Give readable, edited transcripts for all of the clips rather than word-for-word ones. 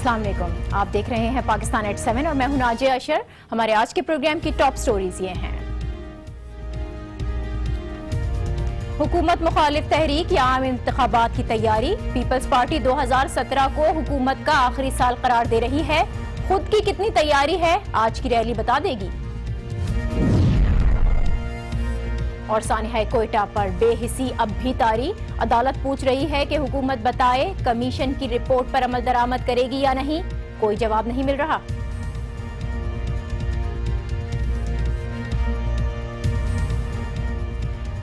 السلام علیکم، آپ دیکھ رہے ہیں پاکستان ایٹ 7 اور میں ہوں ناجیہ اشر۔ ہمارے آج کے پروگرام کی ٹاپ سٹوریز یہ ہیں۔ حکومت مخالف تحریک یا عام انتخابات کی تیاری، پیپلز پارٹی 2017 کو حکومت کا آخری سال قرار دے رہی ہے، خود کی کتنی تیاری ہے آج کی ریلی بتا دے گی۔ اور سانحہ کوئٹہ پر بے حسی اب بھی طاری، عدالت پوچھ رہی ہے کہ حکومت بتائے کمیشن کی رپورٹ پر عمل درآمد کرے گی یا نہیں، کوئی جواب نہیں مل رہا۔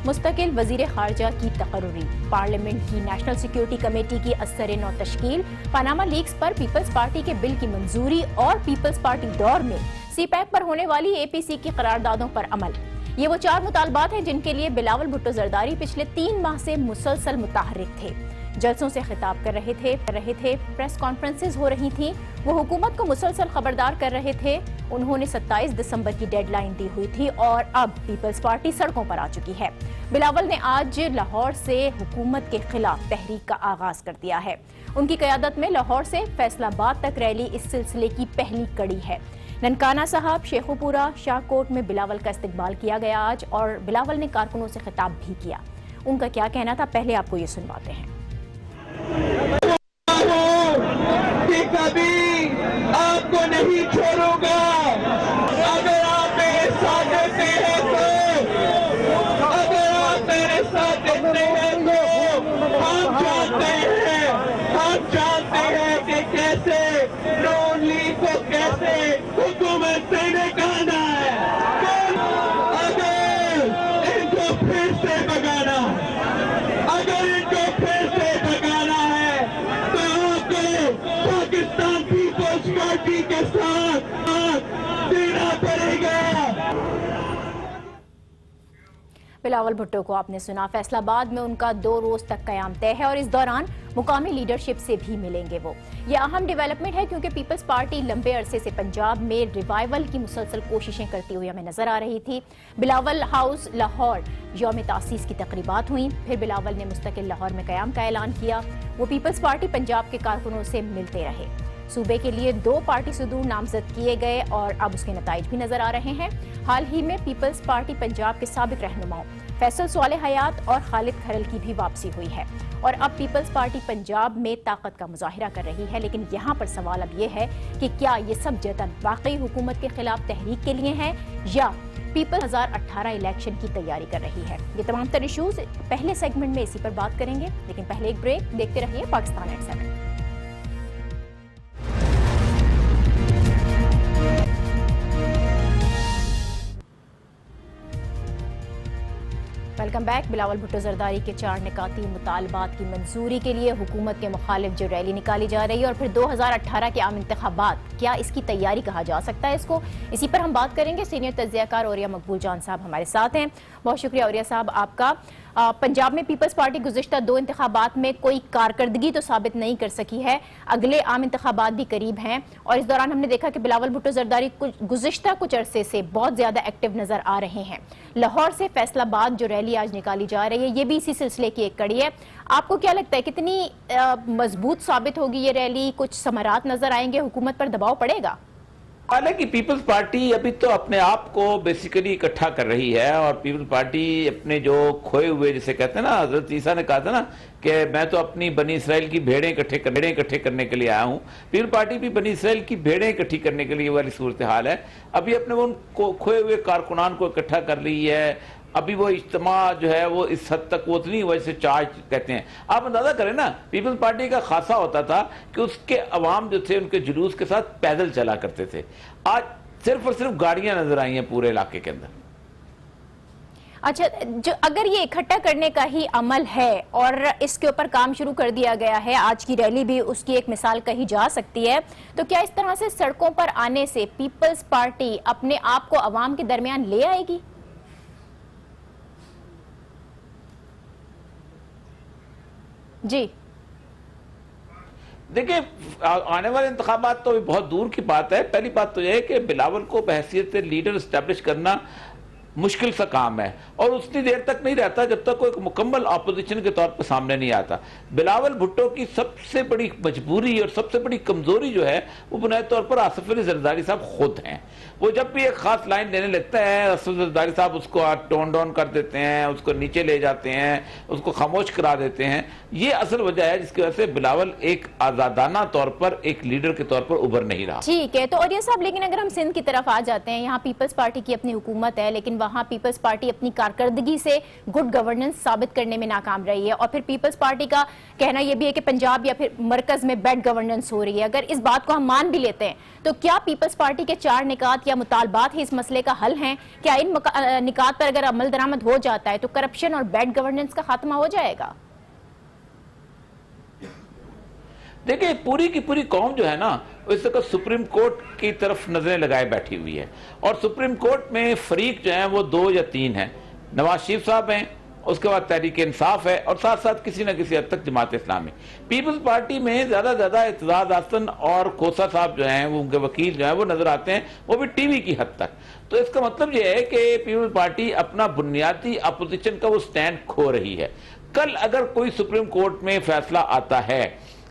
مستقل وزیر خارجہ کی تقرری، پارلیمنٹ کی نیشنل سیکیورٹی کمیٹی کی ازسر نو تشکیل، پاناما لیکس پر پیپلز پارٹی کے بل کی منظوری اور پیپلز پارٹی دور میں سی پیک پر ہونے والی اے پی سی کی قراردادوں پر عمل۔ یہ وہ 4 مطالبات ہیں جن کے لیے بلاول بھٹو زرداری پچھلے 3 ماہ سے مسلسل متحرک تھے، جلسوں سے خطاب کر رہے تھے، پریس کانفرنسز ہو رہی تھیں، وہ حکومت کو مسلسل خبردار کر رہے تھے۔ انہوں نے 27 دسمبر کی ڈیڈ لائن دی ہوئی تھی اور اب پیپلز پارٹی سڑکوں پر آ چکی ہے۔ بلاول نے آج لاہور سے حکومت کے خلاف تحریک کا آغاز کر دیا ہے۔ ان کی قیادت میں لاہور سے فیصل آباد تک ریلی اس سلسلے کی پہلی کڑی ہے۔ ننکانہ صاحب، شیخوپورہ، شاہ کوٹ میں بلاول کا استقبال کیا گیا آج، اور بلاول نے کارکنوں سے خطاب بھی کیا۔ ان کا کیا کہنا تھا، پہلے آپ کو یہ سنواتے ہیں۔ کہ کبھی آپ کو نہیں چھوڑوں گا، اگر آپ میرے ساتھ دیتے ہیں تو، اگر آپ میرے ساتھ دیتے ہیں تو ہم جانتے ہیں کہ کیسے نون لیگ کو کیسے حکومت سے نکالنا ہے۔ اگر ان کو پھر سے بگانا ہے، اگر ان کو پھر سے بگانا ہے تو آپ کو پاکستان پیپلز پارٹی کے ساتھ دینا پڑے گا۔ بلاول بھٹو کو آپ نے سنا، فیصل آباد میں ان کا 2 روز تک قیام طے ہے اور اس دوران مقامی لیڈرشپ سے بھی ملیں گے وہ۔ یہ اہم ڈیولپمنٹ ہے کیونکہ پیپلز پارٹی لمبے عرصے سے پنجاب میں ریوائیول کی مسلسل کوششیں کرتی ہوئی ہمیں نظر آ رہی تھی۔ بلاول ہاؤس لاہور یوم تاسیس کی تقریبات ہوئیں، پھر بلاول نے مستقل لاہور میں قیام کا اعلان کیا۔ وہ پیپلز پارٹی پنجاب کے کارکنوں سے ملتے رہے۔ صوبے کے لیے 2 پارٹی صدور نامزد کیے گئے اور اب اس کے نتائج بھی نظر آ رہے ہیں۔ حال ہی میں پیپلز پارٹی پنجاب کے سابق رہنماؤں فیصل صالح حیات اور خالد کھرل کی بھی واپسی ہوئی ہے اور اب پیپلز پارٹی پنجاب میں طاقت کا مظاہرہ کر رہی ہے۔ لیکن یہاں پر سوال اب یہ ہے کہ کیا یہ سب جتن واقعی حکومت کے خلاف تحریک کے لیے ہیں یا پیپلز 2018 الیکشن کی تیاری کر رہی ہے؟ یہ تمام تر ایشوز پہلے سیگمنٹ میں اسی پر بات کریں گے، لیکن پہلے ایک بریک، دیکھتے رہیے Pakistan at 7۔ Welcome back. Bilawal Bhutto Zardari کے 4 نکاتی مطالبات کی منظوری کے لیے حکومت کے مخالف جو ریلی نکالی جا رہی ہے اور پھر 2018 کے عام انتخابات، کیا اس کی تیاری کہا جا سکتا ہے اس کو؟ اسی پر ہم بات کریں گے۔ سینئر تجزیہ کار عوریہ مقبول جان صاحب ہمارے ساتھ ہیں۔ بہت شکریہ عوریہ صاحب آپ کا۔ پنجاب میں پیپلز پارٹی گزشتہ 2 انتخابات میں کوئی کارکردگی تو ثابت نہیں کر سکی ہے، اگلے عام انتخابات بھی قریب ہیں اور اس دوران ہم نے دیکھا کہ بلاول بھٹو زرداری گزشتہ کچھ عرصے سے بہت زیادہ ایکٹیو نظر آ رہے ہیں۔ لاہور سے فیصل آباد جو ریلی آج نکالی جا رہی ہے یہ بھی اسی سلسلے کی ایک کڑی ہے۔ آپ کو کیا لگتا ہے کتنی مضبوط ثابت ہوگی یہ ریلی؟ کچھ ثمرات نظر آئیں گے؟ حکومت پر دباؤ پڑے گا؟ حالانکہ پیپلز پارٹی ابھی تو اپنے آپ کو بیسیکلی اکٹھا کر رہی ہے اور پیپلز پارٹی اپنے جو کھوئے ہوئے جسے کہتے ہیں نا، حضرت عیسیٰ نے کہا تھا نا کہ میں تو اپنی بنی اسرائیل کی بھیڑیں اکٹھے کرنے کے لیے آیا ہوں، پیپلز پارٹی بھی بنی اسرائیل کی بھیڑیں اکٹھی کرنے کے لیے والی صورتحال ہے۔ ابھی اپنے وہ کھوئے ہوئے کارکنان کو اکٹھا کر لی ہے۔ ابھی وہ اجتماع جو ہے وہ اس حد تک وہ اتنی وجہ سے چارج کہتے ہیں۔ آپ اندازہ کریں نا، پیپلز پارٹی کا خاصہ ہوتا تھا کہ اس کے عوام جو تھے ان کے جلوس کے ساتھ پیدل چلا کرتے تھے، آج صرف اور صرف گاڑیاں نظر آئی ہیں پورے علاقے کے اندر۔ اچھا، جو اگر یہ اکٹھا کرنے کا ہی عمل ہے اور اس کے اوپر کام شروع کر دیا گیا ہے، آج کی ریلی بھی اس کی ایک مثال کہی جا سکتی ہے، تو کیا اس طرح سے سڑکوں پر آنے سے پیپلز پارٹی اپنے آپ کو عوام کے درمیان لے آئے گی؟ جی دیکھیں، آنے والے انتخابات تو بہت دور کی بات ہے۔ پہلی بات تو یہ ہے کہ بلاول کو بحیثیت لیڈر اسٹیبلش کرنا مشکل سا کام ہے اور اتنی دیر تک نہیں رہتا جب تک کوئی مکمل اپوزیشن کے طور پر سامنے نہیں آتا. بلاول بھٹو کی سب سے بڑی مجبوری اور سب سے بڑی کمزوری جو ہے وہ بنیادی طور پر آصف علی زرداری صاحب خود ہیں. وہ جب بھی ایک خاص لائن دینے لگتا ہے آصف علی زرداری صاحب اس کو ٹون ڈاؤن کر دیتے ہیں, اس کو نیچے لے جاتے ہیں, اس کو خاموش کرا دیتے ہیں. یہ اصل وجہ ہے جس کی وجہ سے بلاول ایک آزادانہ طور پر ایک لیڈر کے طور پر ابھر نہیں رہا. ٹھیک ہے, تو عریہ صاحب لیکن اگر ہم سندھ کی طرف آ جاتے ہیں, یہاں پیپلز پارٹی کی اپنی حکومت ہے لیکن وہاں پیپلز پارٹی اپنی کارکردگی سے گڈ گورننس ثابت کرنے میں ناکام رہی ہے, اور پھر پیپلز پارٹی کا کہنا یہ بھی ہے کہ پنجاب یا پھر مرکز میں بیڈ گورننس ہو رہی ہے. اگر اس بات کو ہم مان بھی لیتے ہیں تو کیا پیپلز پارٹی کے 4 نکات یا مطالبات ہی اس مسئلے کا حل ہیں؟ کیا ان نکات پر اگر عمل درآمد ہو جاتا ہے تو کرپشن اور بیڈ گورننس کا خاتمہ ہو جائے گا؟ دیکھیں پوری کی پوری قوم جو ہے نا اس وقت سپریم کورٹ کی طرف نظریں لگائے بیٹھی ہوئی ہے, اور سپریم کورٹ میں فریق جو ہیں وہ 2 یا 3 ہیں. نواز شریف صاحب ہیں, اس کے بعد تحریک انصاف ہے, اور ساتھ ساتھ کسی نہ کسی حد تک جماعت اسلامی. پیپلز پارٹی میں زیادہ اعتزاز احسن اور کھوسا صاحب جو ہیں وہ ان کے وکیل جو ہیں وہ نظر آتے ہیں, وہ بھی ٹی وی کی حد تک. تو اس کا مطلب یہ ہے کہ پیپلز پارٹی اپنا بنیادی اپوزیشن کا وہ سٹینڈ کھو رہی ہے. کل اگر کوئی سپریم کورٹ میں فیصلہ آتا ہے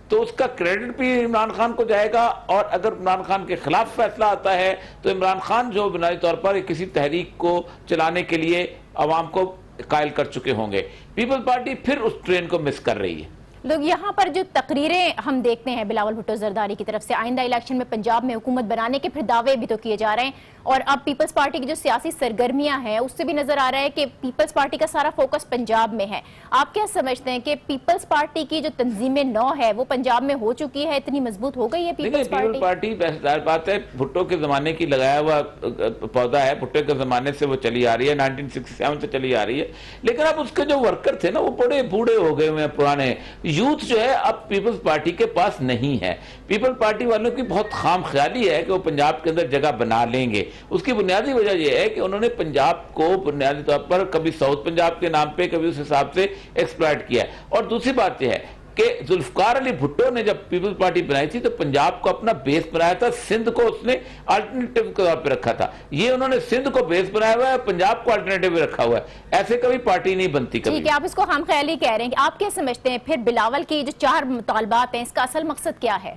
تو اس کا کریڈٹ بھی عمران خان کو جائے گا, اور اگر عمران خان کے خلاف فیصلہ آتا ہے تو عمران خان جو بنیادی طور پر کسی تحریک کو چلانے کے لیے عوام کو قائل کر چکے ہوں گے. پیپلز پارٹی پھر اس ٹرین کو مس کر رہی ہے. لوگ یہاں پر جو تقریریں ہم دیکھتے ہیں بلاول بھٹو زرداری کی طرف سے آئندہ الیکشن میں پنجاب میں حکومت بنانے کے پھر دعوے بھی تو کیے جا رہے ہیں, اور اب پیپلز پارٹی کی جو سیاسی سرگرمیاں ہیں اس سے بھی نظر آ رہا ہے کہ پیپلز پارٹی کا سارا فوکس پنجاب میں ہے. آپ کیا سمجھتے ہیں کہ پیپلز پارٹی کی جو تنظیم نو ہے وہ پنجاب میں ہو چکی ہے, اتنی مضبوط ہو گئی ہے پیپلز پارٹی؟ ظاہر بات ہے بھٹو کے زمانے کی لگایا ہوا پودا ہے, بھٹو کے زمانے سے وہ چلی آ رہی ہے, 1967 سے چلی آ رہی ہے. لیکن اب اس کے جو ورکر تھے نا وہ بڑے بوڑھے ہو گئے ہوئے ہیں, پرانے. یوتھ جو ہے اب پیپلز پارٹی کے پاس نہیں ہے. پیپلز پارٹی والوں کی بہت خام خیالی ہے کہ وہ پنجاب کے اندر جگہ بنا لیں گے. اس کی بنیادی وجہ یہ ہے کہ انہوں نے پنجاب کو بنیادی طور پر کبھی ساؤتھ پنجاب کے نام پہ کبھی اس حساب سے ایکسپلائٹ کیا ہے. اور دوسری بات یہ ہے کہ ذوالفقار علی بھٹو نے جب پیپلز پارٹی بنائی تھی تو پنجاب کو اپنا بیس بنایا تھا, سندھ کو اس نے الٹرنیٹو کے طور پہ رکھا تھا. یہ انہوں نے سندھ کو بیس بنایا ہوا ہے, پنجاب کو الٹرنیٹو پہ رکھا ہوا ہے. ایسے کبھی پارٹی نہیں بنتی کبھی. ٹھیک ہے, آپ اس کو خام خیالی کہہ رہے ہیں, کہ آپ کیا سمجھتے ہیں پھر بلاول کی جو 4 مطالبات ہیں اس کا اصل مقصد کیا ہے؟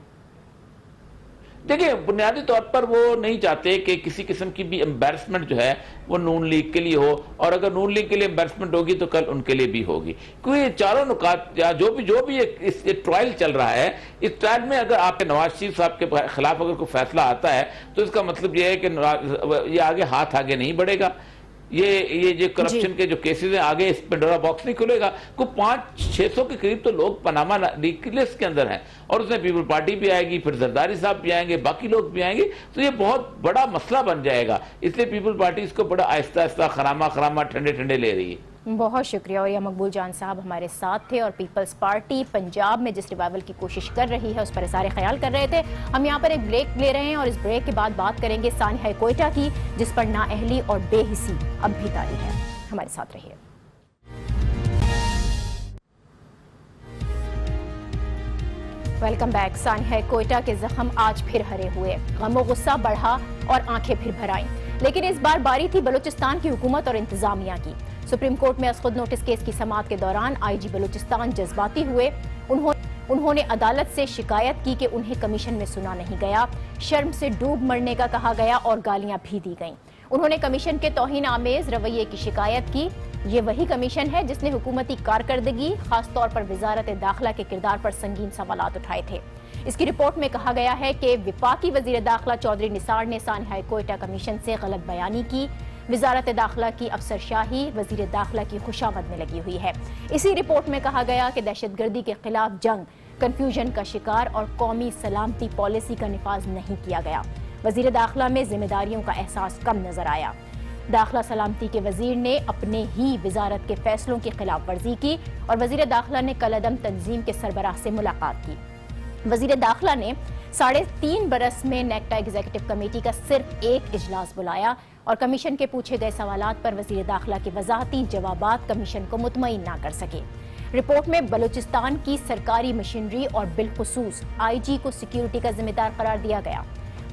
دیکھیں بنیادی طور پر وہ نہیں چاہتے کہ کسی قسم کی بھی امبیرسمنٹ جو ہے وہ نون لیگ کے لیے ہو, اور اگر نون لیگ کے لیے امبیرسمنٹ ہوگی تو کل ان کے لیے بھی ہوگی. کیونکہ یہ 4 نکات یا جو بھی اس ٹرائل چل رہا ہے, اس ٹرائل میں اگر آپ کے نواز شریف صاحب کے خلاف اگر کوئی فیصلہ آتا ہے تو اس کا مطلب یہ ہے کہ یہ آگے ہاتھ آگے نہیں بڑھے گا. یہ جو کرپشن کے جو کیسز ہیں آگے اس پینڈورا باکس نہیں کھلے گا. کوئی 500-600 کے قریب تو لوگ پاناما لیگ کی لسٹ کے اندر ہیں, اور اس میں پیپل پارٹی بھی آئے گی, پھر زرداری صاحب بھی آئیں گے, باقی لوگ بھی آئیں گے. تو یہ بہت بڑا مسئلہ بن جائے گا. اس لیے پیپل پارٹی اس کو بڑا آہستہ آہستہ خرامہ ٹھنڈے لے رہی ہے. بہت شکریہ. اور یہ مقبول جان صاحب ہمارے ساتھ تھے, اور پیپلز پارٹی پنجاب میں جس ریوائول کی کوشش کر رہی ہے اس پر اظہار خیال کر رہے تھے. ہم یہاں پر ایک بریک لے رہے ہیں, اور اس بریک کے بعد بات کریں گے سانحہ کوئٹہ کی, جس پر نااہلی اور بے حسی اب بھی طاری ہے. ہمارے ساتھ رہیے. Welcome back. سانحہ کوئٹہ کے زخم آج پھر ہرے ہوئے, غم و غصہ بڑھا اور آنکھیں پھر بھر آئیں. لیکن اس بار باری تھی بلوچستان کی حکومت اور انتظامیہ کی. سپریم کورٹ میں از خود نوٹس کیس کی سماعت کے دوران آئی جی بلوچستان جذباتی ہوئے. انہوں نے عدالت سے شکایت کی کہ انہیں کمیشن میں سنا نہیں گیا, شرم سے ڈوب مرنے کا کہا گیا اور گالیاں بھی دی گئیں. انہوں نے کمیشن کے توہین آمیز رویے کی شکایت کی. یہ وہی کمیشن ہے جس نے حکومتی کارکردگی, خاص طور پر وزارت داخلہ کے کردار پر سنگین سوالات اٹھائے تھے. اس کی رپورٹ میں کہا گیا ہے کہ وفاقی وزیر داخلہ چودھری نثار نے سانحہ کوئٹہ کمیشن سے غلط بیانی کی. وزارت داخلہ کی افسر شاہی وزیر داخلہ کی خوشامد میں لگی ہوئی ہے. اسی رپورٹ میں کہا گیا کہ دہشت گردی کے خلاف جنگ کنفیوژن کا شکار اور قومی سلامتی پالیسی کا نفاذ نہیں کیا گیا. وزیر داخلہ میں ذمہ داریوں کا احساس کم نظر آیا. داخلہ سلامتی کے وزیر نے اپنے ہی وزارت کے فیصلوں کی خلاف ورزی کی, اور وزیر داخلہ نے کالعدم تنظیم کے سربراہ سے ملاقات کی. وزیر داخلہ نے 3.5 برس میں نیکٹا ایگزیکٹو کمیٹی کا صرف ایک اجلاس بلایا, اور کمیشن کے پوچھے گئے سوالات پر وزیر داخلہ کے وضاحتی جوابات کمیشن کو مطمئن نہ کر سکے. رپورٹ میں بلوچستان کی سرکاری مشینری اور بالخصوص آئی جی کو سیکیورٹی کا ذمہ دار قرار دیا گیا.